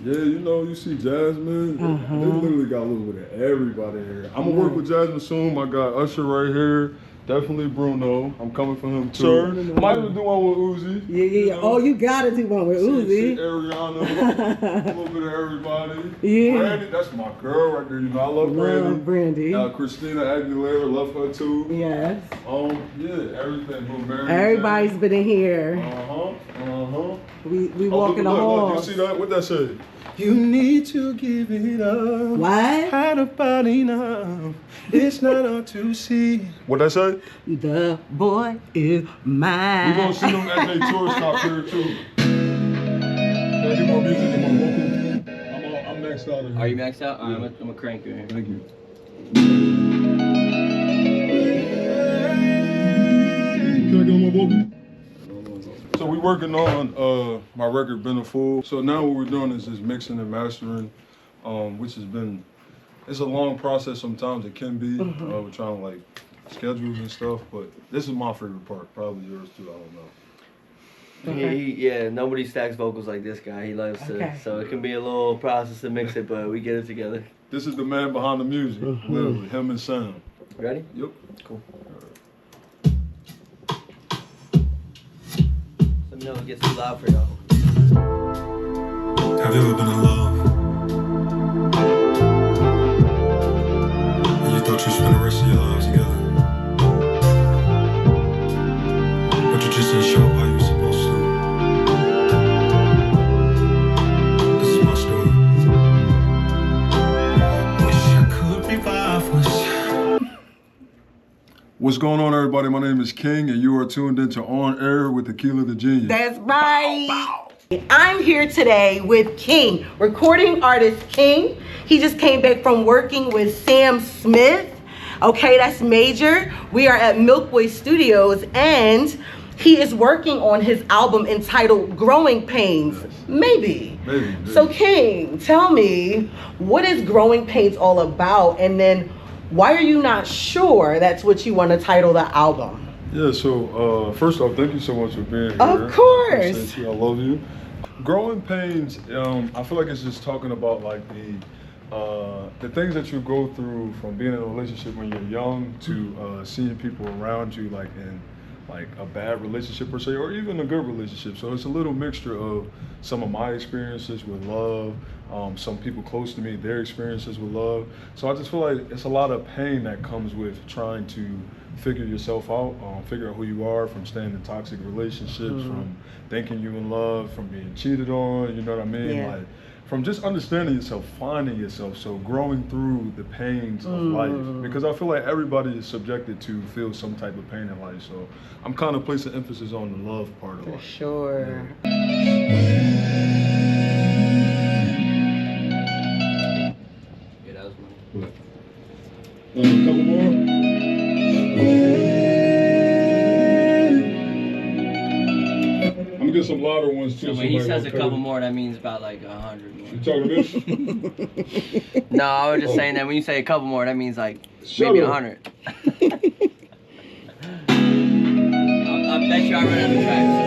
Yeah, you know, you see Jasmine. They literally got a little bit of everybody here. I'm gonna work with Jasmine soon. I got Usher right here. Definitely Bruno. I'm coming for him too. Sure. Might even do one with Uzi. Yeah. You know? Oh, you gotta do one with Uzi. See Ariana, a little bit of everybody. Yeah. Brandy, that's my girl right there. You know, I love Brandy. Christina Aguilera, love her too. Yes. Yeah, everything. Everybody's been in here. We walking the halls. You see that? What that say? You need to give it up. What? Had a body now. It's not hard to see. What that say? The boy is mine. We gonna see them at their tour stop here too. Can I do more music and more vocal? I'm maxed out of here. Are you maxed out? Yeah. I'm gonna crank you here. Thank you. Can I get more vocal? So we're working on my record, Been a Fool. So now what we're doing is just mixing and mastering, which has been, it's a long process sometimes, it can be. We're trying to like schedules and stuff, but this is my favorite part, probably yours too, I don't know. Yeah, nobody stacks vocals like this guy. He loves to, so it can be a little process to mix it, but we get it together. This is the man behind the music, literally, him and Sam. Ready? Yep. Cool. Let me know if it gets too loud for y'all. Have you ever been in love? And you thought you'd spend the rest of your lives together? But you just didn't show up how you were supposed to. This is my story. Wish I could revive us. What's going on, everybody? My name is King, and you are tuned into On Air with Tequila the Genius. That's right. Bow, bow. I'm here today with King, recording artist King. He just came back from working with Sam Smith. Okay, that's major. We are at Milkboy Studios, and he is working on his album entitled Growing Pains. Maybe. So King, tell me, what is Growing Pains all about? And then why are you not sure that's what you want to title the album? Yeah, so first off, thank you so much for being here. Of course. I appreciate you. I love you. Growing Pains, I feel like it's just talking about like the things that you go through from being in a relationship when you're young to seeing people around you like in like a bad relationship per se, or even a good relationship. So it's a little mixture of some of my experiences with love, some people close to me, their experiences with love. So I just feel like it's a lot of pain that comes with trying to figure yourself out, figure out who you are, from staying in toxic relationships, from thinking you're in love, from being cheated on, you know what I mean? Yeah. Like, from just understanding yourself, finding yourself, so growing through the pains of life. Because I feel like everybody is subjected to feel some type of pain in life. So I'm kind of placing emphasis on the love part of life. For sure. Yeah, that was mine. A couple more? I'm gonna get some louder ones too. So when he says a couple more, that means about like 100 more. You talking this? No, I was just saying that when you say a couple more, that means like maybe 100. I bet you I run out of tracks.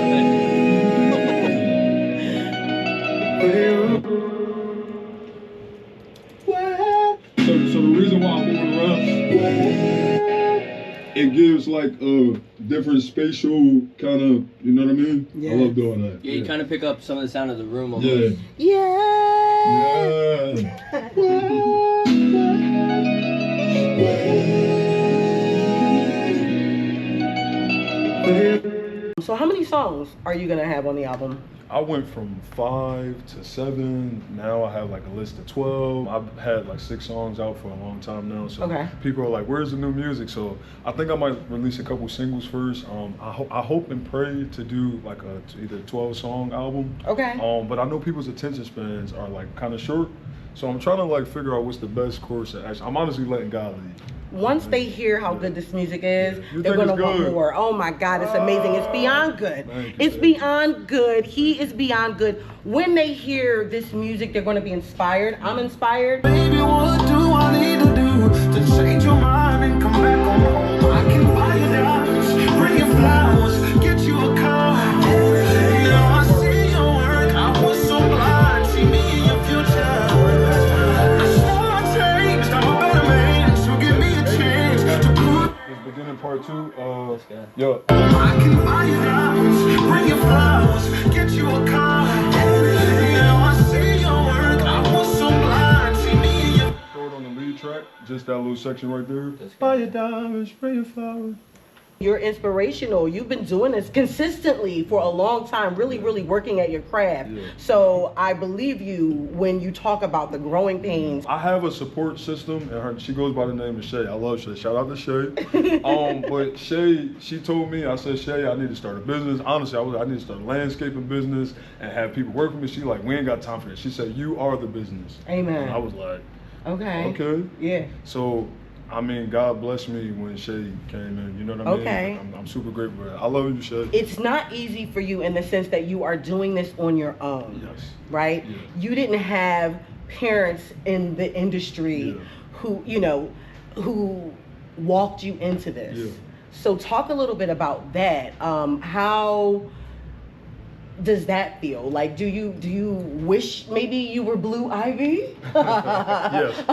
So the reason why I'm moving around, it gives like a different spatial kind of, you know what I mean? Yeah. I love doing that. Yeah, you kind of pick up some of the sound of the room almost. So how many songs are you gonna have on the album? I went from 5 to 7. Now I have like a list of 12. I've had like 6 songs out for a long time now. So people are like, "Where's the new music?" So I think I might release a couple singles first. I hope and pray to do like either 12-song album. Okay. But I know people's attention spans are like kind of short. So I'm trying to like figure out what's the best course of action. I'm honestly letting God lead. Once they hear how good this music is, You they're think gonna it's want good? more. Oh my God, it's amazing. It's beyond good. It's beyond good. He is beyond good. When they hear this music, they're gonna be inspired. I'm inspired. Baby, what do I need to do to change your mind and come back home? I can buy you diamonds, bring you flowers, get you a car. Now I see your work, I was so blind. See me in your too. guy. Yo. I can buy you diamonds, bring you flowers, get you a car. Yeah, I see your work. I was so blind. See me in your Throw it on the lead track, just that little section right there. That's Buy good. your diamonds, bring your flowers. You're inspirational. You've been doing this consistently for a long time, really, really working at your craft. Yeah. So I believe you when you talk about the growing pains. I have a support system, and she goes by the name of Shay. I love Shay. Shout out to Shay. But Shay, she told me, I said, Shay, I need to start a business. Honestly, I need to start a landscaping business and have people work for me. She like, we ain't got time for that. She said, you are the business. Amen. And I was like, Okay. okay. Yeah. So, I mean, God blessed me when Shay came in. You know what I mean? Okay. I'm super grateful for that. I love you, Shay. It's not easy for you in the sense that you are doing this on your own. Yes. Right? Yeah. You didn't have parents in the industry Yeah. who, who walked you into this. Yeah. So talk a little bit about that. How does that feel? Like, do you wish maybe you were Blue Ivy? Yes.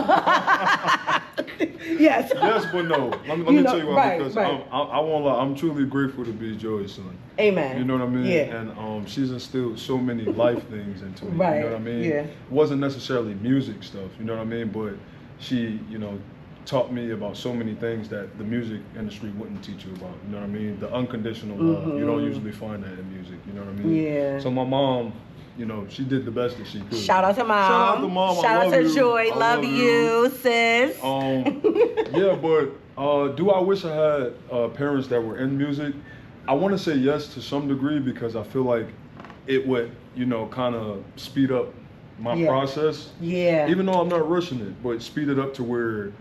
Yes. Yes, but no. Let me tell you why. right, Because right. I won't lie. I'm truly grateful to be Joey's son. Amen. You know what I mean? Yeah. And she's instilled so many life things into me. Right, You know what I mean? yeah. It wasn't necessarily music stuff. You know what I mean? But she, taught me about so many things that the music industry wouldn't teach you about. You know what I mean? The unconditional love. You don't usually find that in music. You know what I mean? Yeah. So my mom, she did the best that she could. Shout out to mom. Shout out to mom. I Shout out love to you. Joy. I Love you, sis. Yeah, but do I wish I had parents that were in music? I want to say yes to some degree because I feel like it would, kind of speed up my Yeah. process. Yeah. Even though I'm not rushing it, but speed it up to where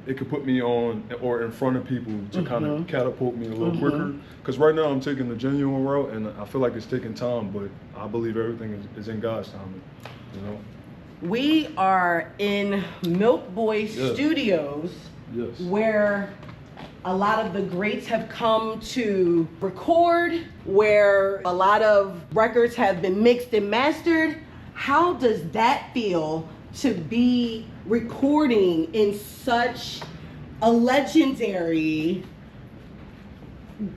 it could put me on or in front of people to kind of catapult me a little quicker. Because right now I'm taking the genuine route, and I feel like it's taking time, but I believe everything is in God's timing. We are in Milk Boy Yeah. Studios, Yes. where a lot of the greats have come to record, where a lot of records have been mixed and mastered. How does that feel to be recording in such a legendary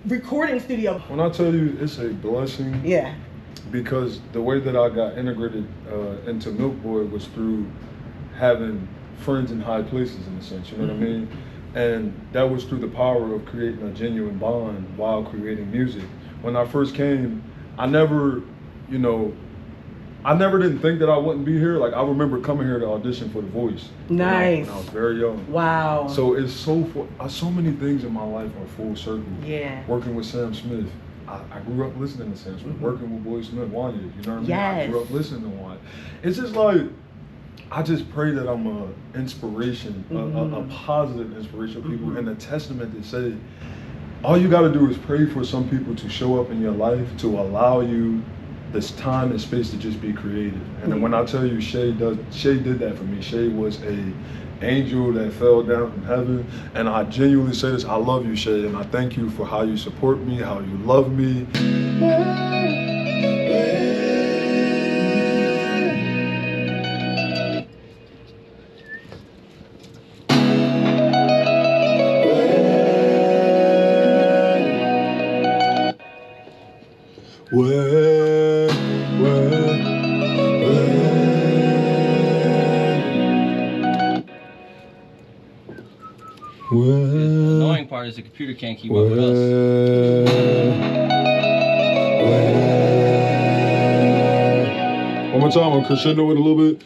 recording studio? When I tell you it's a blessing, Yeah. because the way that I got integrated into Milk Boy was through having friends in high places, in a sense, you know what I mean? And that was through the power of creating a genuine bond while creating music. When I first came, I never didn't think that I wouldn't be here. Like, I remember coming here to audition for The Voice. Nice. When I was very young. Wow. So it's so many things in my life are full circle. Yeah. Working with Sam Smith. I grew up listening to Sam Smith. Working with Boy Smith, Wanya, you know what I mean? Yes. I grew up listening to Wanya. It's just like, I just pray that I'm an inspiration, a positive inspiration for people, and a testament to say, all you got to do is pray for some people to show up in your life, to allow you this time and space to just be creative. And then when I tell you Shay did that for me. Shay was a angel that fell down from heaven, and I genuinely say this, I love you, Shay, and I thank you for how you support me, how you love me. The annoying part is the computer can't keep up with us. One more time, I'll crescendo it a little bit.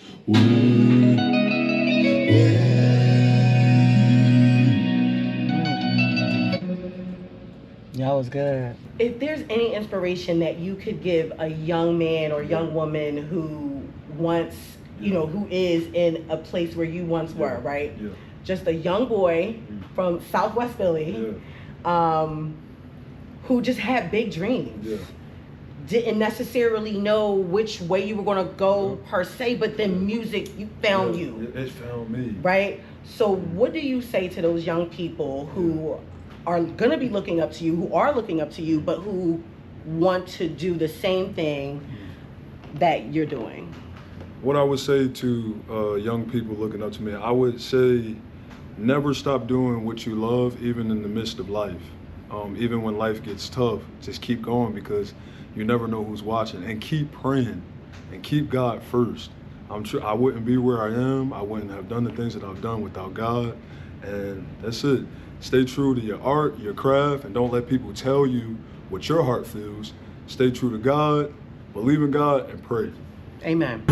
That was good. If there's any inspiration that you could give a young man or young woman who wants, who is in a place where you once were, right? Yeah. Just a young boy from Southwest Philly, who just had big dreams. Yeah. Didn't necessarily know which way you were gonna go per se, but then music, you found you. It found me. Right? So what do you say to those young people who are gonna be looking up to you, who are looking up to you, but who want to do the same thing that you're doing? What I would say to young people looking up to me, I would say never stop doing what you love, even in the midst of life. Even when life gets tough, just keep going because you never know who's watching. And keep praying and keep God first. I wouldn't be where I am. I wouldn't have done the things that I've done without God. And that's it. Stay true to your art, your craft, and don't let people tell you what your heart feels. Stay true to God, believe in God, and pray. Amen.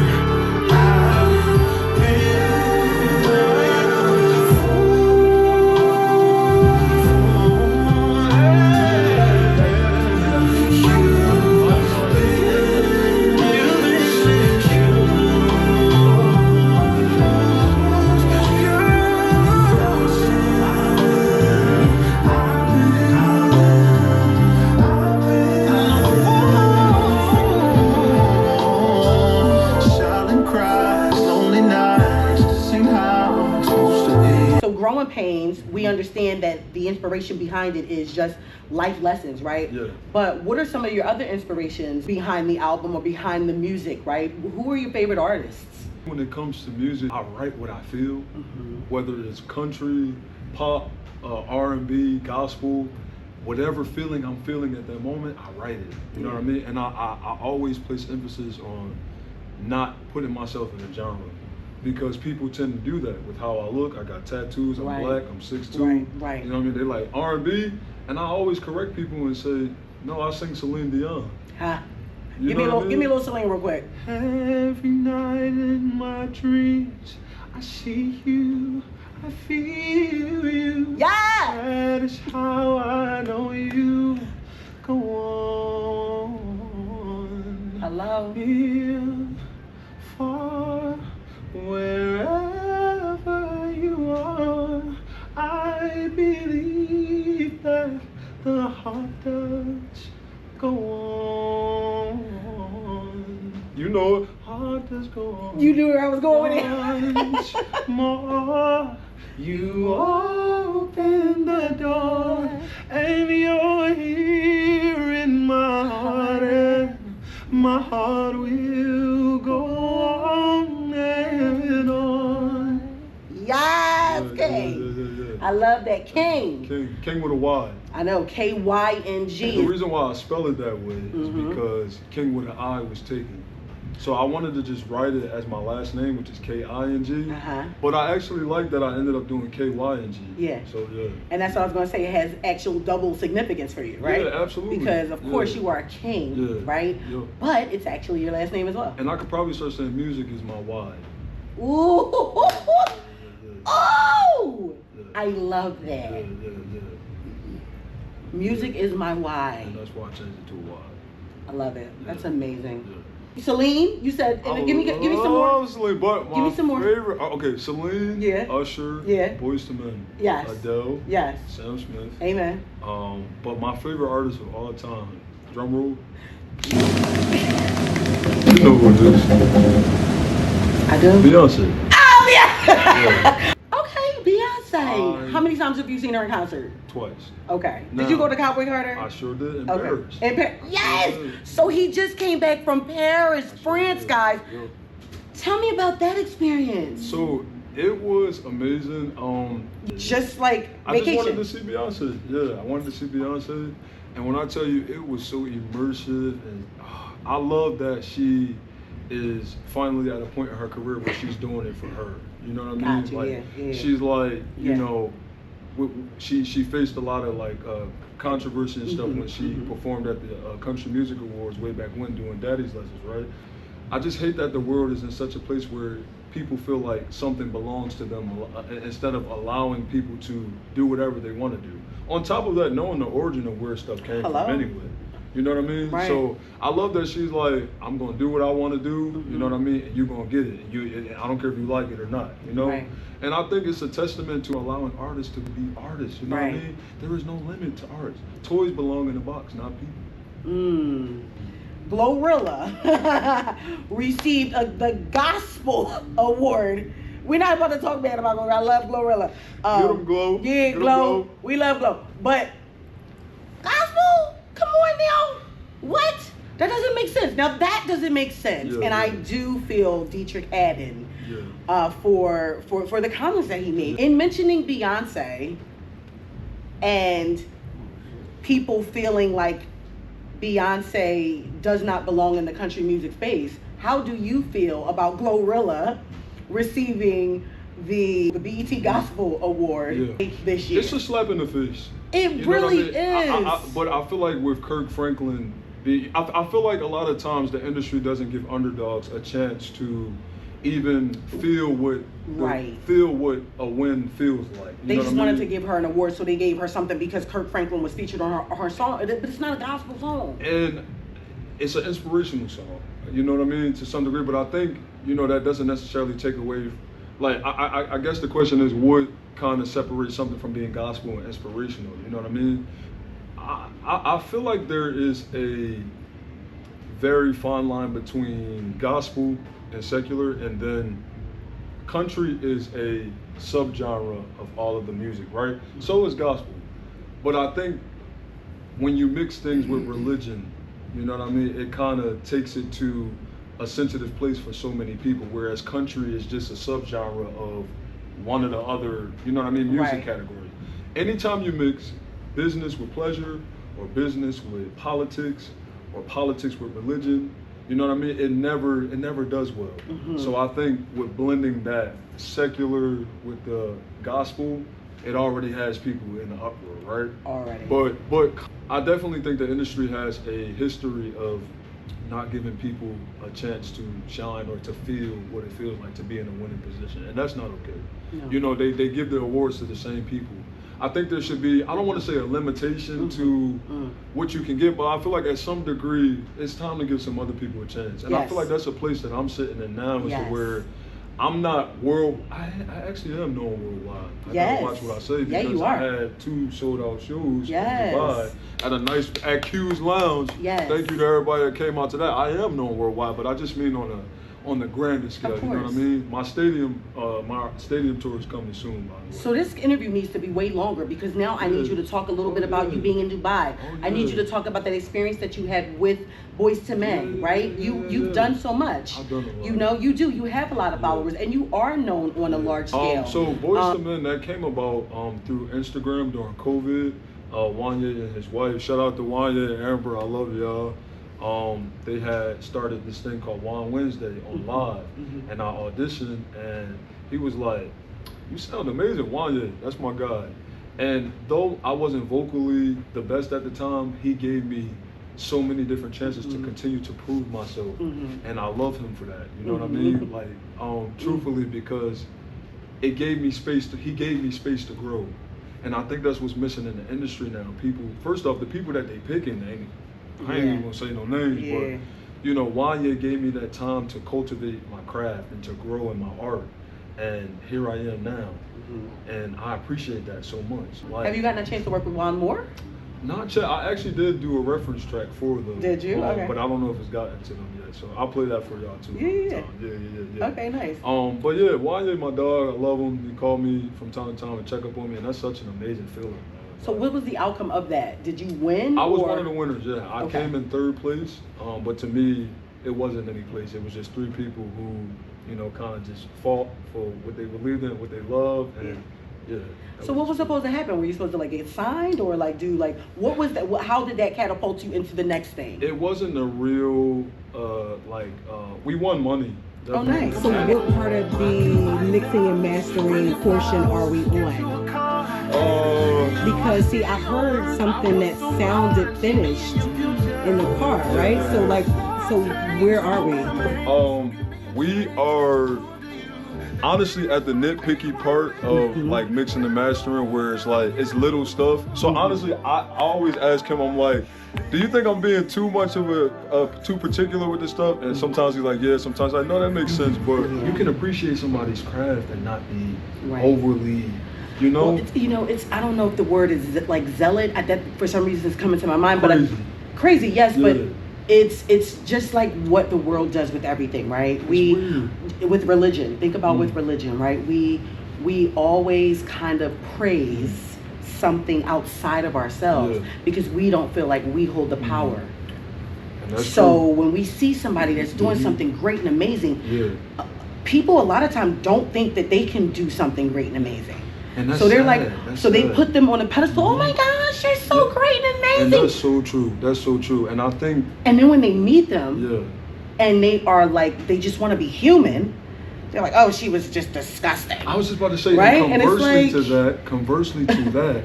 Growing pains, we understand that the inspiration behind it is just life lessons, right? Yeah. But what are some of your other inspirations behind the album or behind the music, right? Who are your favorite artists? When it comes to music, I write what I feel, whether it's country, pop, R&B, gospel, whatever feeling I'm feeling at that moment, I write it. You know what I mean? And I always place emphasis on not putting myself in a genre. Because people tend to do that with how I look. I got tattoos, I'm black, I'm 6'2". Right. You know what I mean? They like R&B, and I always correct people and say, no, I sing Celine Dion. Give me a little Celine real quick. Every night in my dreams, I see you, I feel you. Yeah! That is how I know you. Go on. Hello. Near, far, wherever you are, I believe that the heart does go on. You know it. Heart does go on. You knew where I was going with Once more, you open the door, and you're here in my heart, and my heart will go on and on. Yes, King. Yeah. I love that. King. King with a Y. I know, KYNG. The reason why I spell it that way is because King with an I was taken. So I wanted to just write it as my last name, which is KING. But I actually like that I ended up doing KYNG. Yeah. So yeah. And that's what I was going to say. It has actual double significance for you, right? Yeah, absolutely. Because, of course, you are a king, right? Yeah. But it's actually your last name as well. And I could probably start saying music is my Y. Ooh. Oh! Yeah. I love that. Yeah. Music is my why. And that's why I changed it to a Y. I love it. That's amazing. Yeah. Celine, you said, give me some more. Celine, but my Give me some more. favorite. Okay, Celine, Yeah. Usher, Yeah. Boyz II Men, Yes. Adele, Yes. Sam Smith. Amen. But my favorite artist of all time, drum roll. You know who it is? I do. Beyonce. Oh, yeah. Yeah. Okay, Beyonce. How many times have you seen her in concert? Twice. Okay. Now, did you go to Cowboy Carter? I sure did in Okay. Paris. In Paris. Yes. Yeah. So he just came back from Paris, France, guys. Yeah. Tell me about that experience. So it was amazing. Just like I vacation. just wanted to see Beyonce. Yeah, I wanted to see Beyonce. And when I tell you, it was so immersive. And I love that she is finally at a point in her career where she's doing it for her. You know what I mean? Gotcha, Like, yeah. she's like, you Yeah. know, she faced a lot of like controversy and stuff when she performed at the Country Music Awards way back when doing Daddy's Lessons, right? I just hate that the world is in such a place where people feel like something belongs to them instead of allowing people to do whatever they want to do. On top of that, knowing the origin of where stuff came from anyway. You know what I mean? Right. So I love that she's like, I'm gonna do what I want to do. You know what I mean? And you're gonna get it. I don't care if you like it or not. You know? Right. And I think it's a testament to allowing artists to be artists. You know what I Right. mean? There is no limit to art. Toys belong in a box, not people. Glorilla received the Gospel Award. We're not about to talk bad about Glorilla. I love Glorilla. Get 'em, Glow. Yeah, Get 'em, Glow. Glow. We love Glow. But Gospel? Come on now. What? That doesn't make sense. Now that doesn't make sense, Yeah, and I yeah. do feel Dietrich Haddon Yeah. for the comments that he made in mentioning Beyonce, and people feeling like Beyonce does not belong in the country music space. How do you feel about Glorilla receiving the BET Gospel Award this year? It's a slap in the face. It You know really what I mean? is. But I feel like with Kirk Franklin, I feel like a lot of times the industry doesn't give underdogs a chance to even feel what a win feels like. They just wanted to give her an award, so they gave her something because Kirk Franklin was featured on her song, but it's not a gospel song. And it's an inspirational song, you know what I mean, to some degree. But I think, you know, that doesn't necessarily take away. Like, I guess the question is, what kind of separates something from being gospel and inspirational? You know what I mean? I feel like there is a very fine line between gospel and secular, and then country is a subgenre of all of the music, right? So is gospel. But I think when you mix things with religion, you know what I mean, it kind of takes it to a sensitive place for so many people, whereas country is just a subgenre of one of the other, you know what I mean, music categories. Anytime you mix business with pleasure, or business with politics, or politics with religion, you know what I mean, it never does well. So I think with blending that secular with the gospel, it already has people in the uproar, right? Already. But I definitely think the industry has a history of not giving people a chance to shine or to feel what it feels like to be in a winning position, and that's not okay. No. You know, they give the awards to the same people. I think there should be, I don't want to say a limitation to what you can get, but I feel like at some degree, it's time to give some other people a chance. And I feel like that's a place that I'm sitting in now, is to where I'm not I actually am known worldwide. I gotta watch what I say, because you I are. had 2 sold out shows in Dubai at a nice, at Q's Lounge. Yes. Thank you to everybody that came out to that. I am known worldwide, but I just mean on the grandest scale, you know what I mean? My stadium tour is coming soon, by the way. So this interview needs to be way longer, because now I need you to talk a little bit about you being in Dubai. I need you to talk about that experience that you had with Boyz II Men, right? You've done so much. I've done a lot. You know, you do. You have a lot of followers, and you are known on a large scale. So Boyz II Men, that came about through Instagram during COVID. Wanya and his wife, shout out to Wanya and Amber, I love y'all. They had started this thing called Wine Wednesday on Live, and I auditioned, and he was like, "You sound amazing, Wanya, that's my guy." And though I wasn't vocally the best at the time, he gave me so many different chances to continue to prove myself, and I love him for that. You know what I mean? Like, truthfully, because it gave me space he gave me space to grow, and I think that's what's missing in the industry now. People, first off, the people that they picking, I ain't even gonna say no names, but you know, Wanya gave me that time to cultivate my craft and to grow in my art, and here I am now, and I appreciate that so much. Like, have you gotten a chance to work with Juan Moore? Not yet. I actually did do a reference track for them. Did you? Okay. But I don't know if it's gotten to them yet, so I'll play that for y'all too. Yeah. Okay, nice. But yeah, Wanya, my dog, I love him. He called me from time to time to check up on me, and that's such an amazing feeling, man. So what was the outcome of that? Did you win? I was one of the winners, yeah. I came in 3rd place, but to me, it wasn't any place. It was just 3 people who, you know, kind of just fought for what they believed in, what they loved, and So what was supposed to happen? Were you supposed to like get signed, or like do like, what was that? How did that catapult you into the next thing? It wasn't a real, we won money. Oh, nice. So what part of the mixing and mastering portion are we on? Because see, I heard something that sounded finished in the car, right? So where are we? We are honestly at the nitpicky part of like mixing and mastering, where it's like, it's little stuff. So honestly, I always ask him, I'm like, do you think I'm being too much of too particular with this stuff? And sometimes he's like, yeah, sometimes I know that makes sense, but you can appreciate somebody's craft and not be overly, you know? Well, it's I don't know if the word is like zealot. That for some reason is coming to my mind, but crazy, yes, but it's just like what the world does with everything, right? With religion, think about with religion, right? We always kind of praise something outside of ourselves because we don't feel like we hold the power That's so true. when we see somebody that's doing something great and amazing, Yeah. people a lot of times don't think that they can do something great and amazing. And that's So they're sad. like, That's so they sad. put them on a pedestal. Oh my gosh, you're so Yeah. great and amazing. And that's so true. That's so true. And I think, And then when they meet them, yeah. and they are like, they just want to be human, they're like, oh, she was just disgusting. I was just about to say, Right? and And it's conversely to that,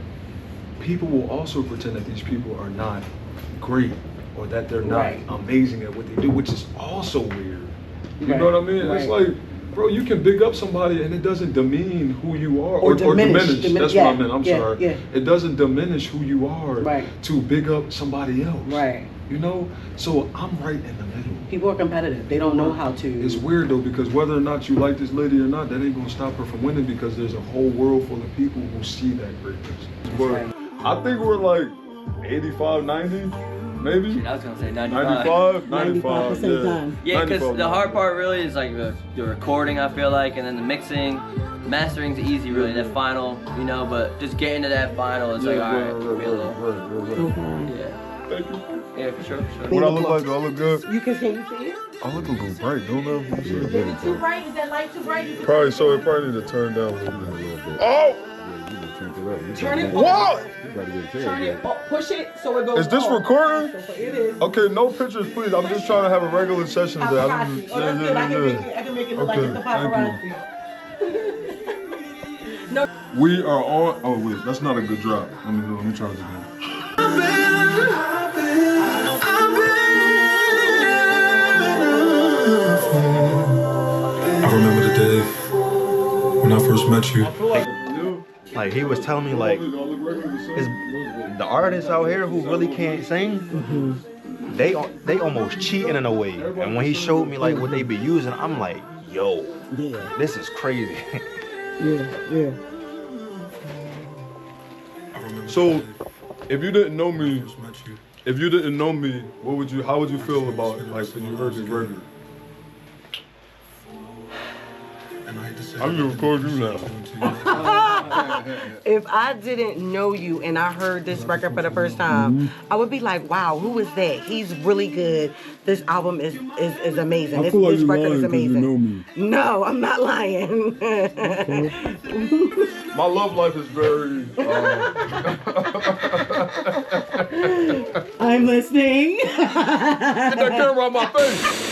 people will also pretend that these people are not great or that they're not Right. amazing at what they do, which is also weird. You Right. know what I mean? It's Right. like, bro, you can big up somebody and it doesn't demean who you are. Or diminish. That's Yeah, what I meant. I'm yeah, sorry. yeah. It doesn't diminish who you are Right. to big up somebody else. Right. You know? So I'm right in the middle. People are competitive. They don't know how to. It's weird though, because whether or not you like this lady or not, that ain't gonna stop her from winning, because there's a whole world full of people who see that greatness. But right. I think we're like 85, 90, maybe? Shit, I was gonna say 95. 95, 95% yeah. done. Yeah, because 95, the hard part really is like the recording, I feel like, and then the mixing. Mastering's easy, really, that final, you know, but just getting to that final, it's like, alright, be a little. Okay. Yeah. Thank you. Yeah, for sure, for sure. What I look like? Do I look good? You can see it? I look a little bright, don't I? Is it too bright? Is that light too bright? Is it Probably so. It probably need to turn down a little bit. Oh! Turn it What? up. Turn it up. Push it so it goes. Is this off. recording? It is. Okay, no pictures, please. I'm just trying to have a regular session today. Paparazzi. Oh, that's good. I can make it look like Okay, it's the thank paparazzi. We are on. Oh wait, that's not a good drop. Let me try this again. I remember the day when I first met you. Like he was telling me, like, it's the artists out here who really can't sing, they almost cheating in a way. And when he showed me like what they be using, I'm like, yo, Yeah. this is crazy. Yeah. So, if you didn't know me, how would you feel about it? Like when you heard this record? I'm gonna record you now. If I didn't know you and I heard this record for the first time, I would be like, wow, who is that? He's really good. This album is amazing. I feel like this you're record is lying 'cause you amazing. know me. No, I'm not lying. My love life is very. I'm listening. Get that camera on my face.